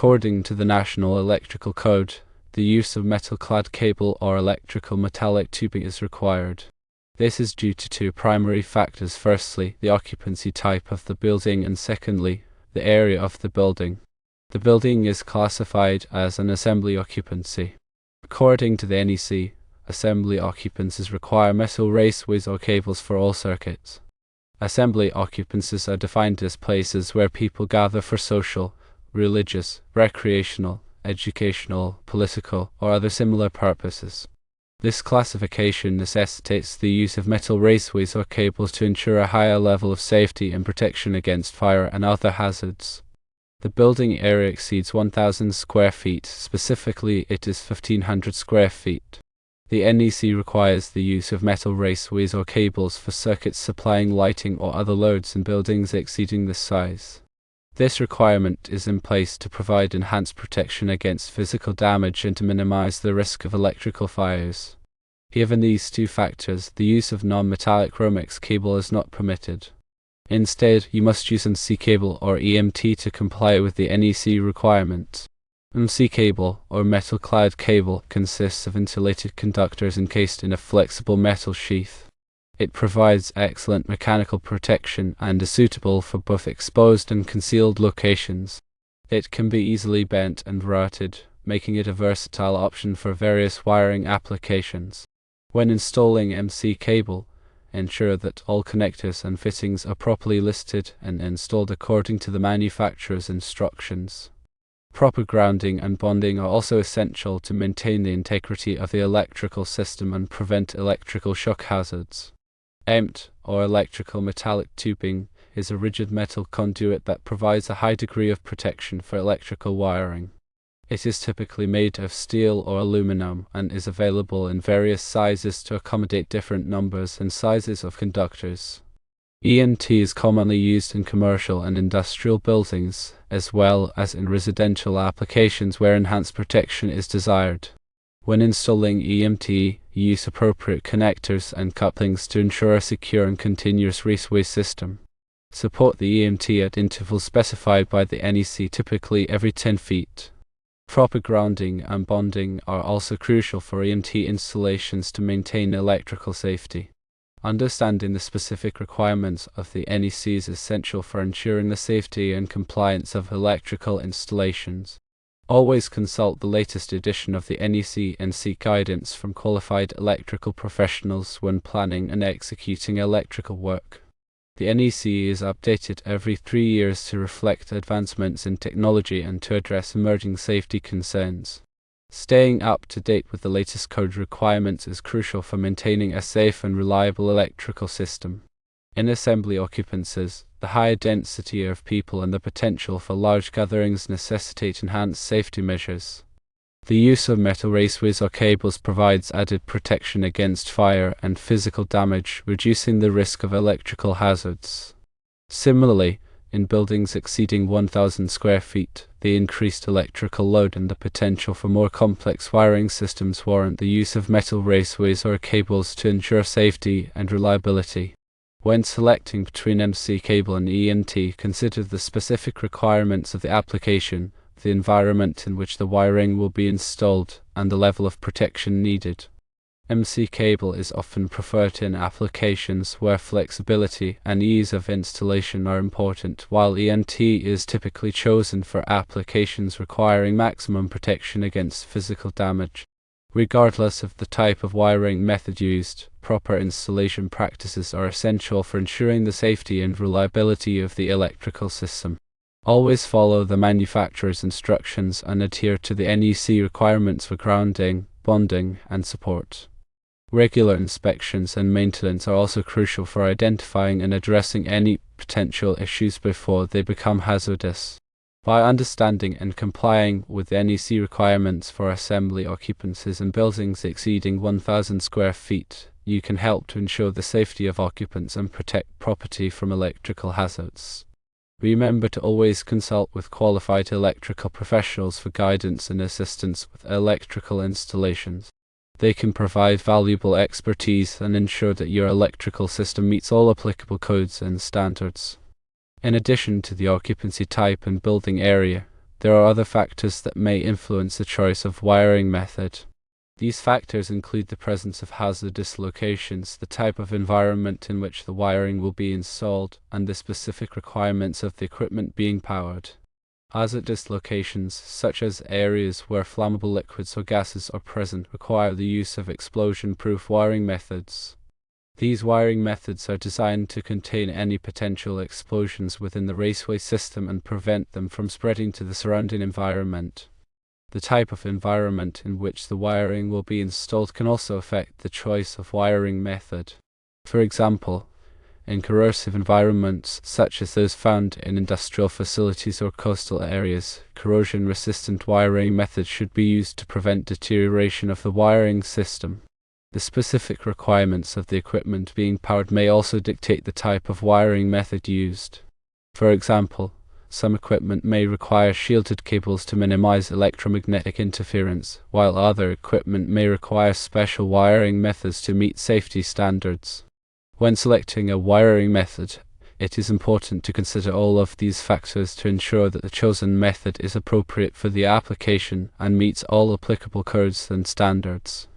According to the National Electrical Code, the use of metal-clad cable or electrical metallic tubing is required. This is due to two primary factors: firstly, the occupancy type of the building, and secondly, the area of the building. The building is classified as an assembly occupancy. According to the NEC, assembly occupancies require metal raceways or cables for all circuits. Assembly occupancies are defined as places where people gather for social, religious, recreational, educational, political, or other similar purposes. This classification necessitates the use of metal raceways or cables to ensure a higher level of safety and protection against fire and other hazards. The building area exceeds 1,000 square feet, specifically it is 1,500 square feet. The NEC requires the use of metal raceways or cables for circuits supplying lighting or other loads in buildings exceeding this size. This requirement is in place to provide enhanced protection against physical damage and to minimize the risk of electrical fires. Given these two factors, the use of non-metallic Romex cable is not permitted. Instead, you must use NEC cable or EMT to comply with the NEC requirement. NEC cable, or metal-clad cable, consists of insulated conductors encased in a flexible metal sheath. It provides excellent mechanical protection and is suitable for both exposed and concealed locations. It can be easily bent and routed, making it a versatile option for various wiring applications. When installing NEC cable, ensure that all connectors and fittings are properly listed and installed according to the manufacturer's instructions. Proper grounding and bonding are also essential to maintain the integrity of the electrical system and prevent electrical shock hazards. EMT, or electrical metallic tubing, is a rigid metal conduit that provides a high degree of protection for electrical wiring. It is typically made of steel or aluminum and is available in various sizes to accommodate different numbers and sizes of conductors. EMT is commonly used in commercial and industrial buildings, as well as in residential applications where enhanced protection is desired. When installing EMT, use appropriate connectors and couplings to ensure a secure and continuous raceway system. Support the EMT at intervals specified by the NEC, typically every 10 feet. Proper grounding and bonding are also crucial for EMT installations to maintain electrical safety. Understanding the specific requirements of the NEC is essential for ensuring the safety and compliance of electrical installations. Always consult the latest edition of the NEC and seek guidance from qualified electrical professionals when planning and executing electrical work. The NEC is updated every 3 years to reflect advancements in technology and to address emerging safety concerns. Staying up to date with the latest code requirements is crucial for maintaining a safe and reliable electrical system. In assembly occupancies, the higher density of people and the potential for large gatherings necessitate enhanced safety measures. The use of metal raceways or cables provides added protection against fire and physical damage, reducing the risk of electrical hazards. Similarly, in buildings exceeding 1,000 square feet, the increased electrical load and the potential for more complex wiring systems warrant the use of metal raceways or cables to ensure safety and reliability. When selecting between NEC cable and EMT, consider the specific requirements of the application, the environment in which the wiring will be installed, and the level of protection needed. NEC cable is often preferred in applications where flexibility and ease of installation are important, while EMT is typically chosen for applications requiring maximum protection against physical damage. Regardless of the type of wiring method used, proper installation practices are essential for ensuring the safety and reliability of the electrical system. Always follow the manufacturer's instructions and adhere to the NEC requirements for grounding, bonding, and support. Regular inspections and maintenance are also crucial for identifying and addressing any potential issues before they become hazardous. By understanding and complying with the NEC requirements for assembly occupancies in buildings exceeding 1,000 square feet, you can help to ensure the safety of occupants and protect property from electrical hazards. Remember to always consult with qualified electrical professionals for guidance and assistance with electrical installations. They can provide valuable expertise and ensure that your electrical system meets all applicable codes and standards. In addition to the occupancy type and building area, There are other factors that may influence the choice of wiring method. These factors include the presence of hazardous locations, the type of environment in which the wiring will be installed, and the specific requirements of the equipment being powered. Hazardous locations, such as areas where flammable liquids or gases are present, require the use of explosion-proof wiring methods. These wiring methods are designed to contain any potential explosions within the raceway system and prevent them from spreading to the surrounding environment. The type of environment in which the wiring will be installed can also affect the choice of wiring method. For example, in corrosive environments such as those found in industrial facilities or coastal areas, corrosion-resistant wiring methods should be used to prevent deterioration of the wiring system. The specific requirements of the equipment being powered may also dictate the type of wiring method used. For example, some equipment may require shielded cables to minimize electromagnetic interference, while other equipment may require special wiring methods to meet safety standards. When selecting a wiring method, it is important to consider all of these factors to ensure that the chosen method is appropriate for the application and meets all applicable codes and standards.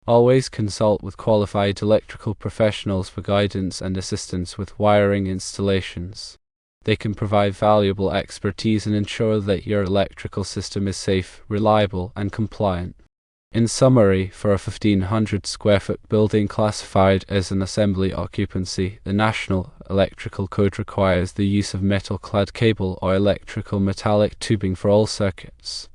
Always consult with qualified electrical professionals for guidance and assistance with wiring installations. They can provide valuable expertise and ensure that your electrical system is safe, reliable, and compliant. In summary, for a 1,500 square foot building classified as an assembly occupancy, the National Electrical Code requires the use of metal-clad cable or electrical metallic tubing for all circuits.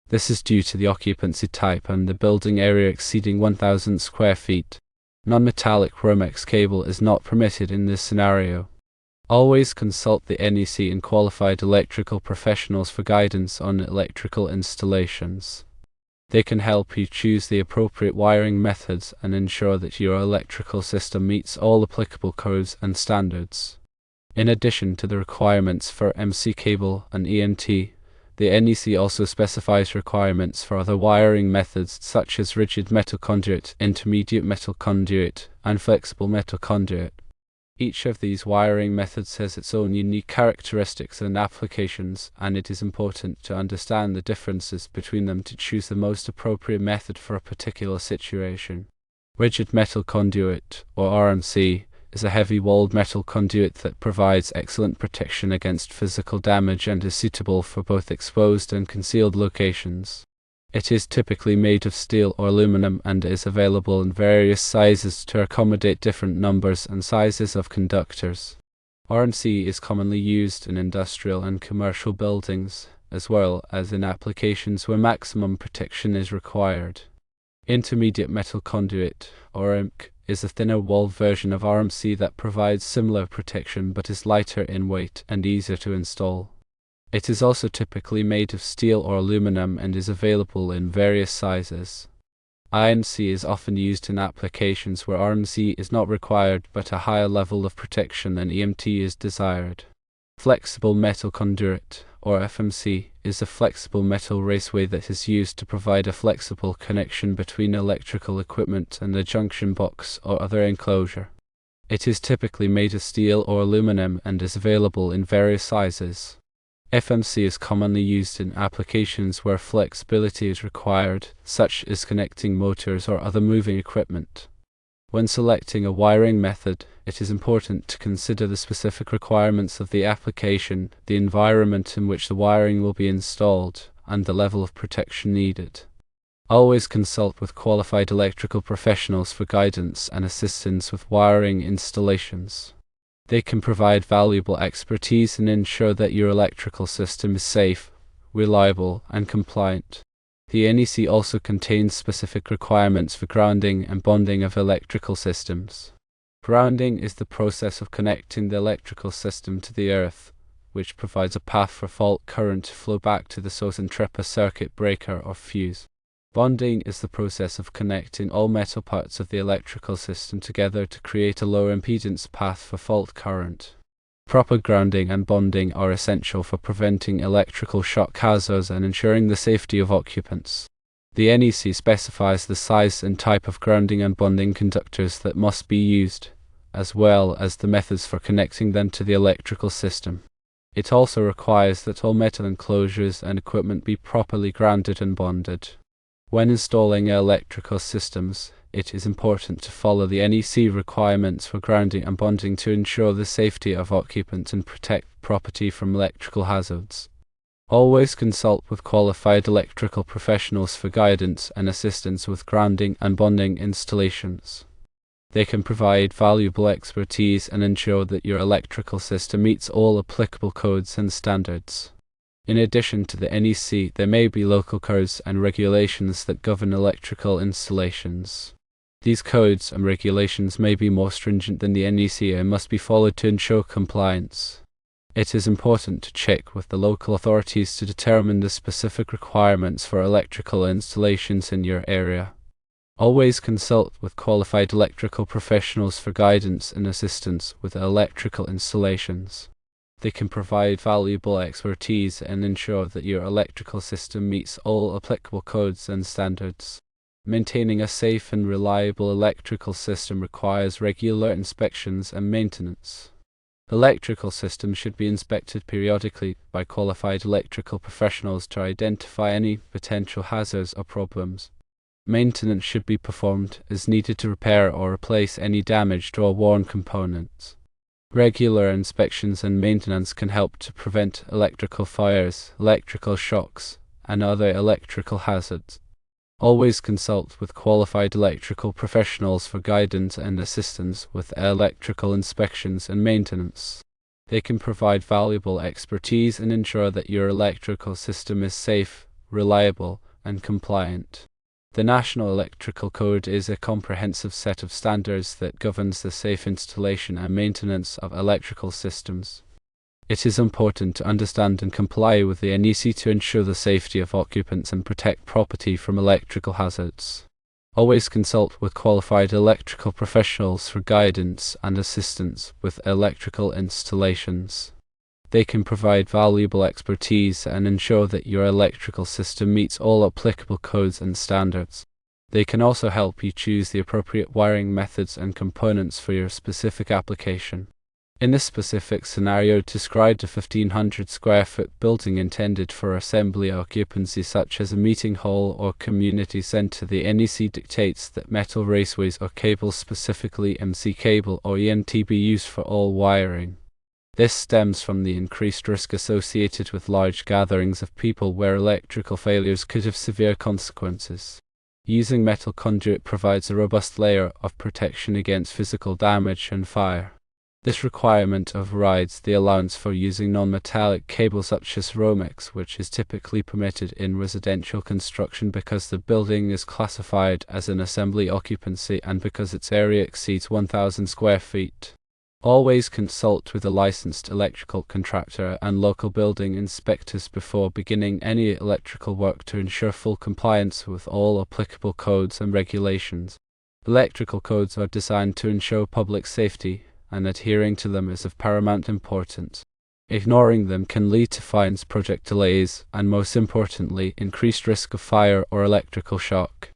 This is due to the occupancy type and the building area exceeding 1,000 square feet. Non-metallic Romex cable is not permitted in this scenario. Always consult the NEC and qualified electrical professionals for guidance on electrical installations. They can help you choose the appropriate wiring methods and ensure that your electrical system meets all applicable codes and standards. In addition to the requirements for MC cable and EMT, the NEC also specifies requirements for other wiring methods such as rigid metal conduit, intermediate metal conduit, and flexible metal conduit. Each of these wiring methods has its own unique characteristics and applications, and it is important to understand the differences between them to choose the most appropriate method for a particular situation. Rigid metal conduit, or RMC, is a heavy-walled metal conduit that provides excellent protection against physical damage and is suitable for both exposed and concealed locations. It is typically made of steel or aluminum and is available in various sizes to accommodate different numbers and sizes of conductors. RMC is commonly used in industrial and commercial buildings, as well as in applications where maximum protection is required. Intermediate metal conduit, or IMC, is a thinner-walled version of RMC that provides similar protection but is lighter in weight and easier to install. It is also typically made of steel or aluminum and is available in various sizes. IMC is often used in applications where RMC is not required but a higher level of protection than EMT is desired. Flexible metal conduit, or FMC, is a flexible metal raceway that is used to provide a flexible connection between electrical equipment and a junction box or other enclosure. It is typically made of steel or aluminum and is available in various sizes. FMC is commonly used in applications where flexibility is required, such as connecting motors or other moving equipment. When selecting a wiring method, it is important to consider the specific requirements of the application, the environment in which the wiring will be installed, and the level of protection needed. Always consult with qualified electrical professionals for guidance and assistance with wiring installations. They can provide valuable expertise and ensure that your electrical system is safe, reliable, and compliant. The NEC also contains specific requirements for grounding and bonding of electrical systems. Grounding is the process of connecting the electrical system to the earth, which provides a path for fault current to flow back to the source and trip a circuit breaker or fuse. Bonding is the process of connecting all metal parts of the electrical system together to create a low impedance path for fault current. Proper grounding and bonding are essential for preventing electrical shock hazards and ensuring the safety of occupants. The NEC specifies the size and type of grounding and bonding conductors that must be used, as well as the methods for connecting them to the electrical system. It also requires that all metal enclosures and equipment be properly grounded and bonded. When installing electrical systems, it is important to follow the NEC requirements for grounding and bonding to ensure the safety of occupants and protect property from electrical hazards. Always consult with qualified electrical professionals for guidance and assistance with grounding and bonding installations. They can provide valuable expertise and ensure that your electrical system meets all applicable codes and standards. In addition to the NEC, there may be local codes and regulations that govern electrical installations. These codes and regulations may be more stringent than the NEC and must be followed to ensure compliance. It is important to check with the local authorities to determine the specific requirements for electrical installations in your area. Always consult with qualified electrical professionals for guidance and assistance with electrical installations. They can provide valuable expertise and ensure that your electrical system meets all applicable codes and standards. Maintaining a safe and reliable electrical system requires regular inspections and maintenance. Electrical systems should be inspected periodically by qualified electrical professionals to identify any potential hazards or problems. Maintenance should be performed as needed to repair or replace any damaged or worn components. Regular inspections and maintenance can help to prevent electrical fires, electrical shocks, and other electrical hazards. Always consult with qualified electrical professionals for guidance and assistance with electrical inspections and maintenance. They can provide valuable expertise and ensure that your electrical system is safe, reliable, and compliant. The National Electrical Code is a comprehensive set of standards that governs the safe installation and maintenance of electrical systems. It is important to understand and comply with the NEC to ensure the safety of occupants and protect property from electrical hazards. Always consult with qualified electrical professionals for guidance and assistance with electrical installations. They can provide valuable expertise and ensure that your electrical system meets all applicable codes and standards. They can also help you choose the appropriate wiring methods and components for your specific application. In this specific scenario, described a 1,500 square foot building intended for assembly occupancy such as a meeting hall or community center, the NEC dictates that metal raceways or cables, specifically MC cable or EMT, be used for all wiring. This stems from the increased risk associated with large gatherings of people where electrical failures could have severe consequences. Using metal conduit provides a robust layer of protection against physical damage and fire. This requirement overrides the allowance for using non-metallic cable such as Romex, which is typically permitted in residential construction because the building is classified as an assembly occupancy and because its area exceeds 1,000 square feet. Always consult with a licensed electrical contractor and local building inspectors before beginning any electrical work to ensure full compliance with all applicable codes and regulations. Electrical codes are designed to ensure public safety, and adhering to them is of paramount importance. Ignoring them can lead to fines, project delays, and most importantly, increased risk of fire or electrical shock.